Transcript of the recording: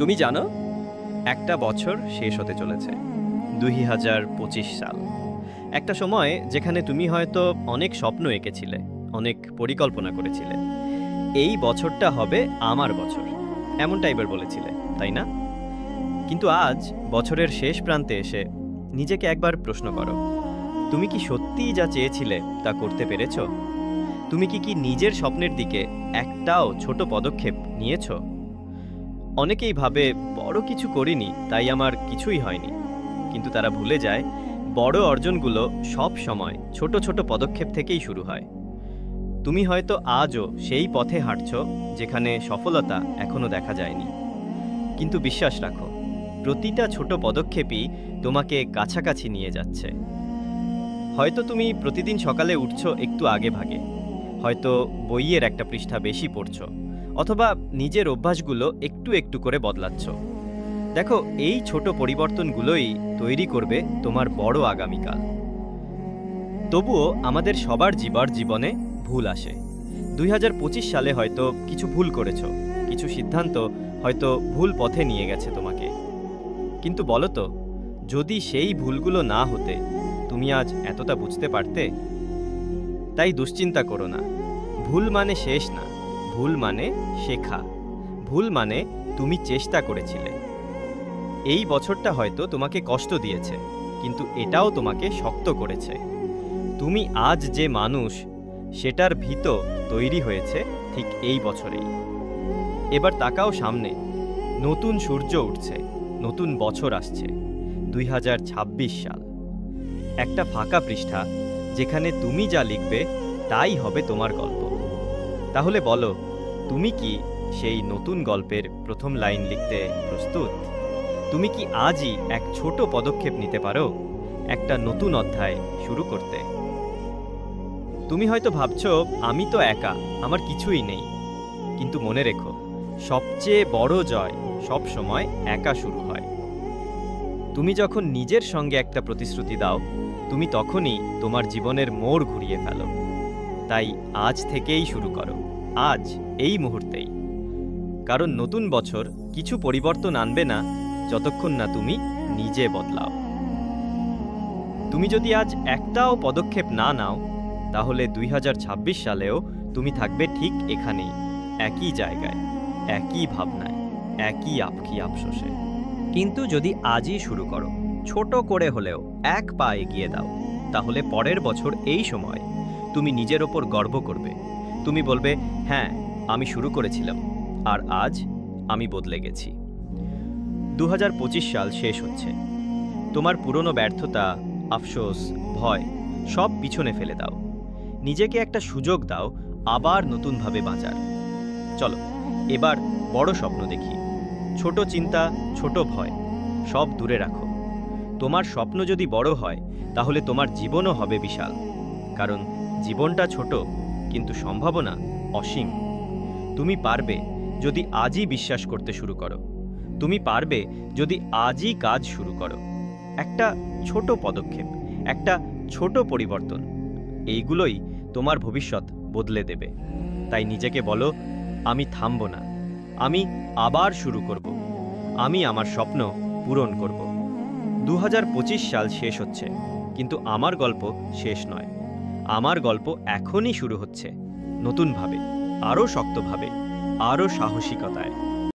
তুমি জানো, একটা বছর শেষ হতে চলেছে। 2025 সাল। একটা সময় যেখানে তুমি হয়তো অনেক স্বপ্ন এঁকেছিলে, অনেক পরিকল্পনা করেছিলে। এই বছরটা হবে আমার বছর, এমন টাইপের বলেছিলে, তাই না? কিন্তু আজ বছরের শেষ প্রান্তে এসে নিজেকে একবার প্রশ্ন করো, তুমি কি সত্যিই যা চেয়েছিলে তা করতে পেরেছ? তুমি কি নিজের স্বপ্নের দিকে একটাও ছোট পদক্ষেপ নিয়েছো? অনেকেই ভাবে বড় কিছু করিনি, তাই আমার কিছুই হয়নি। কিন্তু তারা ভুলে যায়, বড় অর্জনগুলো সব সময় ছোট ছোট পদক্ষেপ থেকেই শুরু হয়। তুমি হয়তো আজও সেই পথে হাঁটছো যেখানে সফলতা এখনো দেখা যায়নি। কিন্তু বিশ্বাস রাখো, প্রতিটা ছোট পদক্ষেপই তোমাকে কাছাকাছি নিয়ে যাচ্ছে। হয়তো তুমি প্রতিদিন সকালে উঠছো একটু আগে ভাগে, হয়তো বইয়ের একটা পৃষ্ঠা বেশি পড়ছো, অথবা নিজের অভ্যাসগুলো একটু একটু করে বদলাচ্ছ। দেখো, এই ছোট পরিবর্তনগুলোই তৈরি করবে তোমার বড় আগামীকাল। তবুও আমাদের সবার জীবনে ভুল আসে। 2025 সালে হয়তো কিছু ভুল করেছো, কিছু সিদ্ধান্ত হয়তো ভুল পথে নিয়ে গেছে তোমাকে। কিন্তু বলো তো, যদি সেই ভুলগুলো না হতে, তুমি আজ এতটা বুঝতে পারতে? তাই দুশ্চিন্তা করো না। ভুল মানে শেষ না, ভুল মানে শেখা, ভুল মানে তুমি চেষ্টা করেছিলে। এই বছরটা হয়তো তোমাকে কষ্ট দিয়েছে, কিন্তু এটাও তোমাকে শক্ত করেছে। তুমি আজ যে মানুষ, সেটার ভিত তৈরি হয়েছে ঠিক এই বছরেই। এবার তাকাও সামনে, নতুন সূর্য উঠছে, নতুন বছর আসছে, 2026 সাল। একটা ফাঁকা পৃষ্ঠা, যেখানে তুমি যা লিখবে তাই হবে তোমার গল্প। তাহলে বলো, তুমি কি সেই নতুন গল্পের প্রথম লাইন লিখতে প্রস্তুত? তুমি কি আজই এক ছোট পদক্ষেপ নিতে পারো একটা নতুন অধ্যায় শুরু করতে? তুমি হয়তো ভাবছো, আমি তো একা, আমার কিছুই নেই। কিন্তু মনে রেখো, সবচেয়ে বড় জয় সব সময় একা শুরু হয়। তুমি যখন নিজের সঙ্গে একটা প্রতিশ্রুতি দাও, তুমি তখনই তোমার জীবনের মোড় ঘুরিয়ে ফেলো। তাই আজ থেকেই শুরু করো, আজ, এই মুহূর্তেই। কারণ নতুন বছর কিছু পরিবর্তন আনবে না যতক্ষণ না তুমি নিজে বদলাও। তুমি যদি আজ একটাও পদক্ষেপ না নাও, তাহলে 2026 সালেও তুমি থাকবে ঠিক এখানেই, একই জায়গায়, একই ভাবনায়, একই আফসোসে। কিন্তু যদি আজই শুরু করো, ছোট করে হলেও এক পা এগিয়ে দাও, তাহলে পরের বছর এই সময় তুমি নিজের ওপর গর্ব করবে। তুমি বলবে, হ্যাঁ, আমি শুরু করেছিলাম, আর আজ আমি বদলে গেছি। 2025 সাল শেষ হচ্ছে। তোমার পুরনো ব্যর্থতা, আফসোস, ভয় সব পিছনে ফেলে দাও। নিজেকে একটা সুযোগ দাও আবার নতুনভাবে বাঁচার। চলো, এবার বড় স্বপ্ন দেখি। ছোট চিন্তা, ছোট ভয় সব দূরে রাখো। তোমার স্বপ্ন যদি বড় হয়, তাহলে তোমার জীবনও হবে বিশাল। কারণ জীবনটা ছোট, কিন্তু সম্ভাবনা অসীম। তুমি পারবে যদি আজই বিশ্বাস করতে শুরু করো। তুমি পারবে যদি আজই কাজ শুরু করো। একটা ছোট পদক্ষেপ, একটা ছোট পরিবর্তন, এইগুলোই তোমার ভবিষ্যৎ বদলে দেবে। তাই নিজেকে বলো, আমি থামব না, আমি আবার শুরু করব, আমি আমার স্বপ্ন পূরণ করব। 2025 সাল শেষ হচ্ছে, কিন্তু আমার গল্প শেষ নয়। আমার গল্প এখনই শুরু হচ্ছে, নতুনভাবে, আরও শক্তভাবে, আরও সাহসিকতায়।